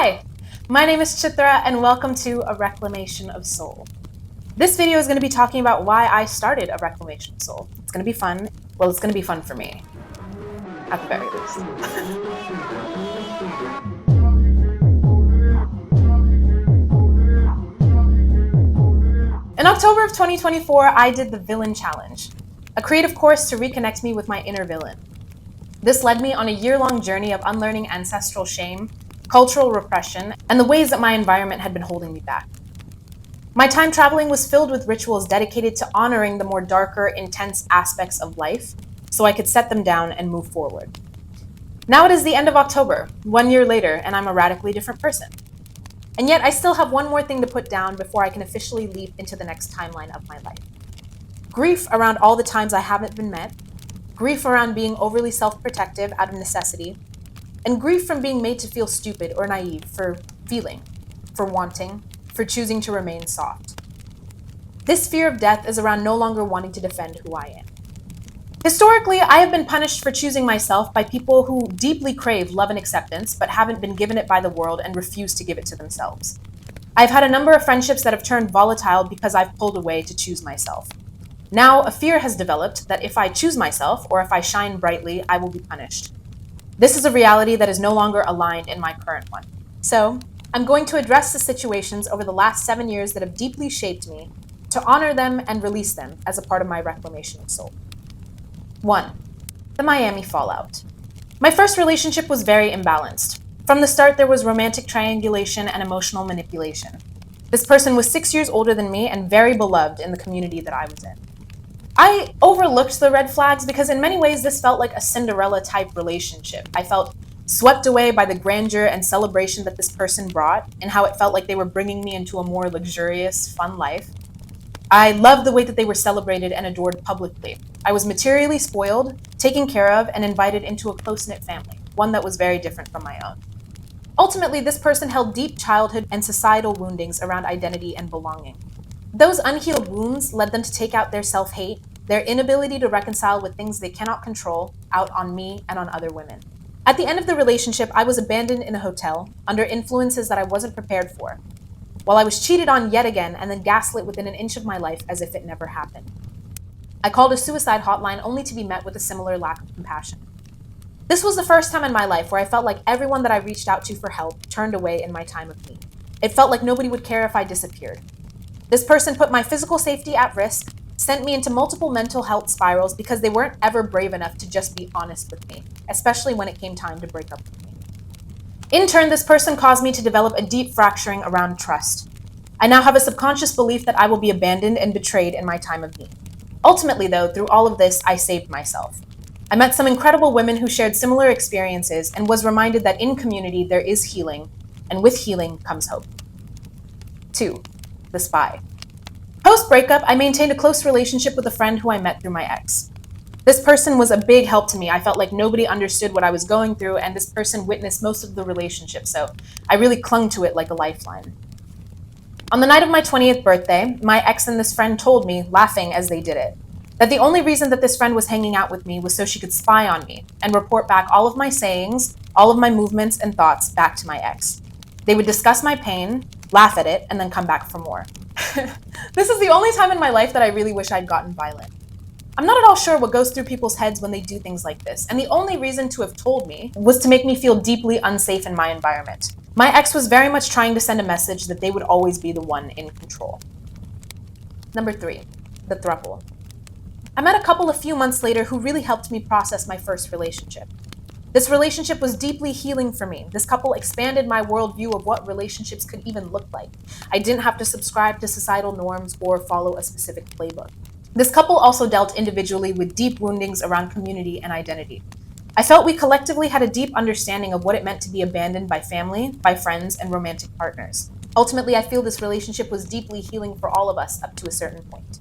Hi, my name is Chitra and welcome to A Reclamation of Soul. This video is going to be talking about why I started A Reclamation of Soul. It's going to be fun. Well, it's going to be fun for me, at the very least. In October of 2024, I did the Villain Challenge, a creative course to reconnect me with my inner villain. This led me on a year-long journey of unlearning ancestral shame, cultural repression, and the ways that my environment had been holding me back. My time traveling was filled with rituals dedicated to honoring the more darker, intense aspects of life, so I could set them down and move forward. Now it is the end of October, 1 year later, and I'm a radically different person. And yet I still have one more thing to put down before I can officially leap into the next timeline of my life. Grief around all the times I haven't been met, grief around being overly self-protective out of necessity, and grief from being made to feel stupid or naive for feeling, for wanting, for choosing to remain soft. This fear of death is around no longer wanting to defend who I am. Historically, I have been punished for choosing myself by people who deeply crave love and acceptance, but haven't been given it by the world and refuse to give it to themselves. I've had a number of friendships that have turned volatile because I've pulled away to choose myself. Now, a fear has developed that if I choose myself, or if I shine brightly, I will be punished. This is a reality that is no longer aligned in my current one. So, I'm going to address the situations over the last 7 years that have deeply shaped me, to honor them and release them as a part of my reclamation of soul. 1. The Miami fallout. My first relationship was very imbalanced. From the start, there was romantic triangulation and emotional manipulation. This person was 6 years older than me and very beloved in the community that I was in. I overlooked the red flags because in many ways this felt like a Cinderella-type relationship. I felt swept away by the grandeur and celebration that this person brought and how it felt like they were bringing me into a more luxurious, fun life. I loved the way that they were celebrated and adored publicly. I was materially spoiled, taken care of, and invited into a close-knit family, one that was very different from my own. Ultimately, this person held deep childhood and societal woundings around identity and belonging. Those unhealed wounds led them to take out their self-hate, their inability to reconcile with things they cannot control, out on me and on other women. At the end of the relationship, I was abandoned in a hotel, under influences that I wasn't prepared for, while I was cheated on yet again and then gaslit within an inch of my life as if it never happened. I called a suicide hotline only to be met with a similar lack of compassion. This was the first time in my life where I felt like everyone that I reached out to for help turned away in my time of need. It felt like nobody would care if I disappeared. This person put my physical safety at risk, sent me into multiple mental health spirals because they weren't ever brave enough to just be honest with me, especially when it came time to break up with me. In turn, this person caused me to develop a deep fracturing around trust. I now have a subconscious belief that I will be abandoned and betrayed in my time of need. Ultimately, though, through all of this, I saved myself. I met some incredible women who shared similar experiences and was reminded that in community there is healing, and with healing comes hope. 2. The spy. Post-breakup, I maintained a close relationship with a friend who I met through my ex. This person was a big help to me. I felt like nobody understood what I was going through, and this person witnessed most of the relationship, so I really clung to it like a lifeline. On the night of my 20th birthday, my ex and this friend told me, laughing as they did it, that the only reason that this friend was hanging out with me was so she could spy on me and report back all of my sayings, all of my movements and thoughts back to my ex. They would discuss my pain, laugh at it, and then come back for more. This is the only time in my life that I really wish I'd gotten violent. I'm not at all sure what goes through people's heads when they do things like this, and the only reason to have told me was to make me feel deeply unsafe in my environment. My ex was very much trying to send a message that they would always be the one in control. Number 3, the Throuple. I met a couple a few months later who really helped me process my first relationship. This relationship was deeply healing for me. This couple expanded my worldview of what relationships could even look like. I didn't have to subscribe to societal norms or follow a specific playbook. This couple also dealt individually with deep woundings around community and identity. I felt we collectively had a deep understanding of what it meant to be abandoned by family, by friends, and romantic partners. Ultimately, I feel this relationship was deeply healing for all of us up to a certain point.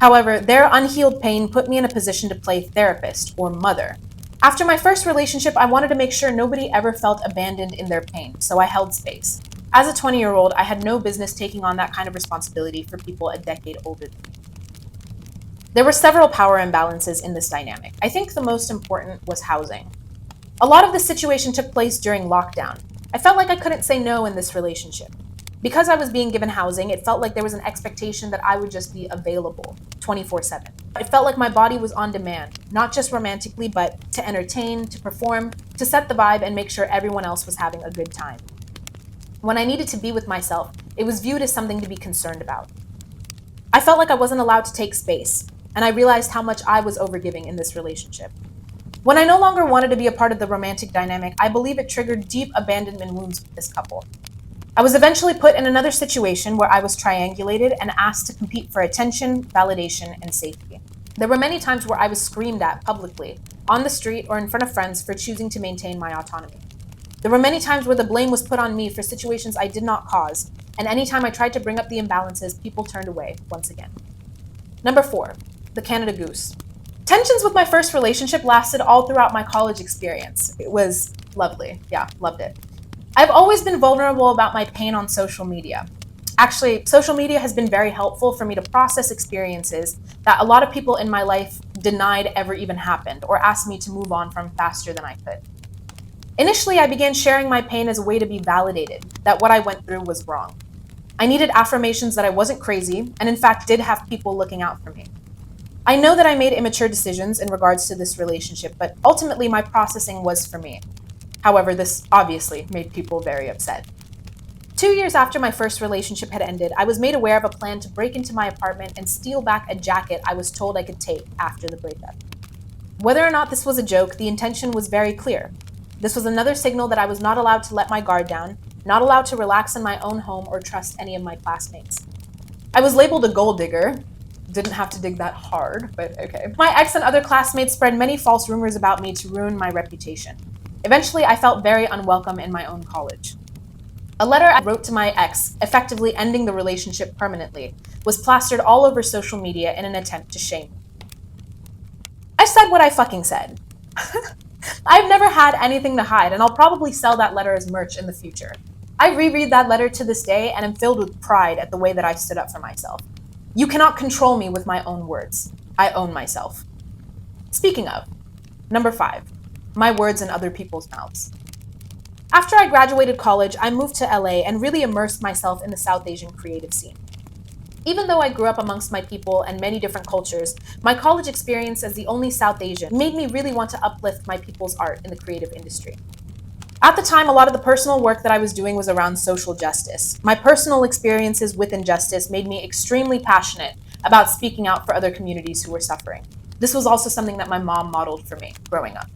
However, their unhealed pain put me in a position to play therapist or mother. After my first relationship, I wanted to make sure nobody ever felt abandoned in their pain, so I held space. As a 20-year-old, I had no business taking on that kind of responsibility for people a decade older than me. There were several power imbalances in this dynamic. I think the most important was housing. A lot of the situation took place during lockdown. I felt like I couldn't say no in this relationship. Because I was being given housing, it felt like there was an expectation that I would just be available 24/7. It felt like my body was on demand, not just romantically, but to entertain, to perform, to set the vibe and make sure everyone else was having a good time. When I needed to be with myself, it was viewed as something to be concerned about. I felt like I wasn't allowed to take space, and I realized how much I was overgiving in this relationship. When I no longer wanted to be a part of the romantic dynamic, I believe it triggered deep abandonment wounds with this couple. I was eventually put in another situation where I was triangulated and asked to compete for attention, validation, and safety. There were many times where I was screamed at publicly, on the street or in front of friends for choosing to maintain my autonomy. There were many times where the blame was put on me for situations I did not cause, and anytime I tried to bring up the imbalances, people turned away once again. Number 4, the Canada Goose. Tensions with my first relationship lasted all throughout my college experience. It was lovely. Yeah, loved it. I've always been vulnerable about my pain on social media. Actually, social media has been very helpful for me to process experiences that a lot of people in my life denied ever even happened or asked me to move on from faster than I could. Initially, I began sharing my pain as a way to be validated, that what I went through was wrong. I needed affirmations that I wasn't crazy, and in fact did have people looking out for me. I know that I made immature decisions in regards to this relationship, but ultimately my processing was for me. However, this obviously made people very upset. 2 years after my first relationship had ended, I was made aware of a plan to break into my apartment and steal back a jacket I was told I could take after the breakup. Whether or not this was a joke, the intention was very clear. This was another signal that I was not allowed to let my guard down, not allowed to relax in my own home or trust any of my classmates. I was labeled a gold digger. Didn't have to dig that hard, but okay. My ex and other classmates spread many false rumors about me to ruin my reputation. Eventually, I felt very unwelcome in my own college. A letter I wrote to my ex, effectively ending the relationship permanently, was plastered all over social media in an attempt to shame me. I said what I fucking said. I've never had anything to hide, and I'll probably sell that letter as merch in the future. I reread that letter to this day and am filled with pride at the way that I stood up for myself. You cannot control me with my own words. I own myself. Speaking of, number 5, my words in other people's mouths. After I graduated college, I moved to LA and really immersed myself in the South Asian creative scene. Even though I grew up amongst my people and many different cultures, my college experience as the only South Asian made me really want to uplift my people's art in the creative industry. At the time, a lot of the personal work that I was doing was around social justice. My personal experiences with injustice made me extremely passionate about speaking out for other communities who were suffering. This was also something that my mom modeled for me growing up.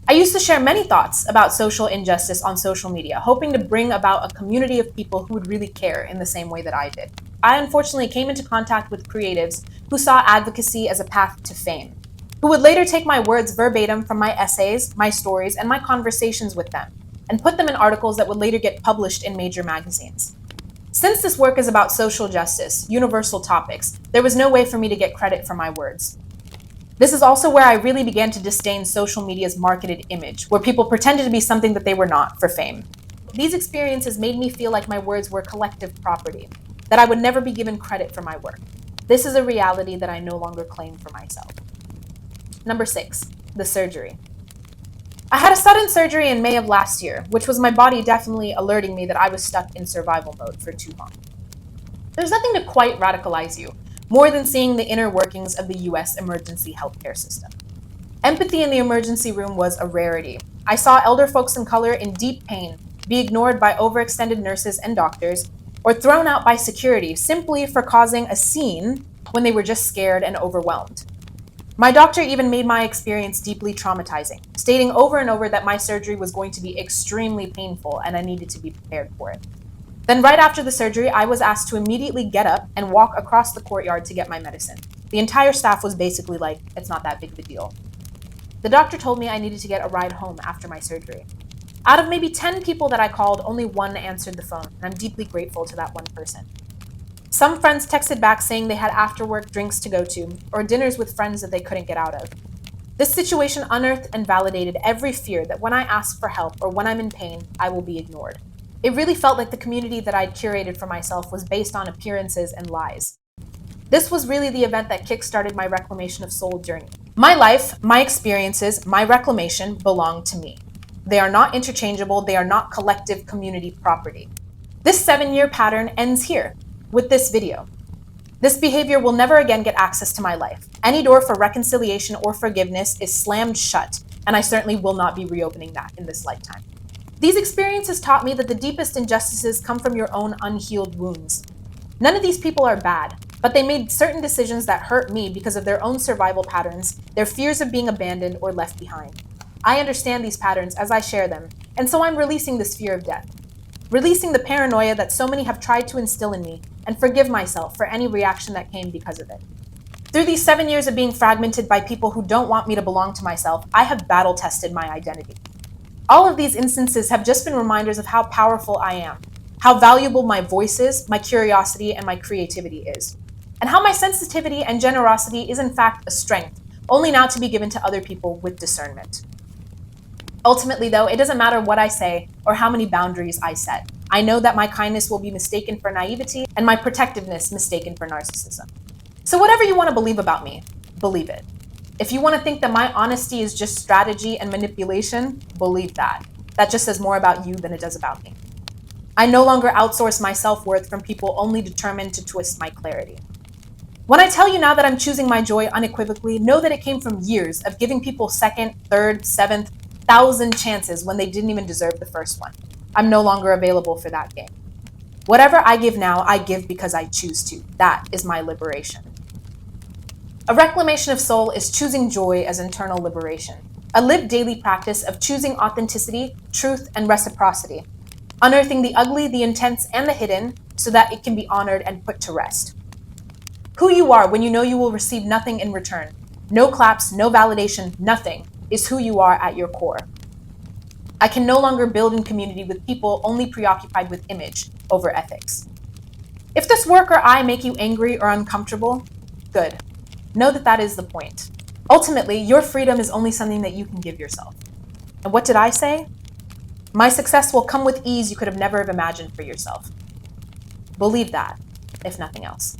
I used to share many thoughts about social injustice on social media, hoping to bring about a community of people who would really care in the same way that I did. I unfortunately came into contact with creatives who saw advocacy as a path to fame, who would later take my words verbatim from my essays, my stories, and my conversations with them, and put them in articles that would later get published in major magazines. Since this work is about social justice, universal topics, there was no way for me to get credit for my words. This is also where I really began to disdain social media's marketed image, where people pretended to be something that they were not for fame. These experiences made me feel like my words were collective property, that I would never be given credit for my work. This is a reality that I no longer claim for myself. Number 6, the surgery. I had a sudden surgery in May of last year, which was my body definitely alerting me that I was stuck in survival mode for too long. There's nothing to quite radicalize you, more than seeing the inner workings of the US emergency healthcare system. Empathy in the emergency room was a rarity. I saw elder folks in color in deep pain be ignored by overextended nurses and doctors, or thrown out by security simply for causing a scene when they were just scared and overwhelmed. My doctor even made my experience deeply traumatizing, stating over and over that my surgery was going to be extremely painful and I needed to be prepared for it. Then right after the surgery, I was asked to immediately get up and walk across the courtyard to get my medicine. The entire staff was basically like, it's not that big of a deal. The doctor told me I needed to get a ride home after my surgery. Out of maybe 10 people that I called, only one answered the phone, and I'm deeply grateful to that one person. Some friends texted back saying they had after-work drinks to go to, or dinners with friends that they couldn't get out of. This situation unearthed and validated every fear that when I ask for help or when I'm in pain, I will be ignored. It really felt like the community that I'd curated for myself was based on appearances and lies. This was really the event that kickstarted my Reclamation of Soul journey. My life, my experiences, my reclamation belong to me. They are not interchangeable. They are not collective community property. This 7-year pattern ends here with this video. This behavior will never again get access to my life. Any door for reconciliation or forgiveness is slammed shut, and I certainly will not be reopening that in this lifetime. These experiences taught me that the deepest injustices come from your own unhealed wounds. None of these people are bad, but they made certain decisions that hurt me because of their own survival patterns, their fears of being abandoned or left behind. I understand these patterns as I share them, and so I'm releasing this fear of death. Releasing the paranoia that so many have tried to instill in me, and forgive myself for any reaction that came because of it. Through these 7 years of being fragmented by people who don't want me to belong to myself, I have battle-tested my identity. All of these instances have just been reminders of how powerful I am, how valuable my voice is, my curiosity, and my creativity is, and how my sensitivity and generosity is in fact a strength, only now to be given to other people with discernment. Ultimately, though, it doesn't matter what I say or how many boundaries I set. I know that my kindness will be mistaken for naivety and my protectiveness mistaken for narcissism. So whatever you want to believe about me, believe it. If you want to think that my honesty is just strategy and manipulation, believe that. That just says more about you than it does about me. I no longer outsource my self-worth from people only determined to twist my clarity. When I tell you now that I'm choosing my joy unequivocally, know that it came from years of giving people second, third, seventh, 1,000 chances when they didn't even deserve the first one. I'm no longer available for that game. Whatever I give now, I give because I choose to. That is my liberation. A reclamation of soul is choosing joy as internal liberation, a lived daily practice of choosing authenticity, truth, and reciprocity, unearthing the ugly, the intense, and the hidden so that it can be honored and put to rest. Who you are when you know you will receive nothing in return, no claps, no validation, nothing, is who you are at your core. I can no longer build in community with people only preoccupied with image over ethics. If this work or I make you angry or uncomfortable, good. Know that that is the point. Ultimately, your freedom is only something that you can give yourself. And what did I say? My success will come with ease you could have never have imagined for yourself. Believe that, if nothing else.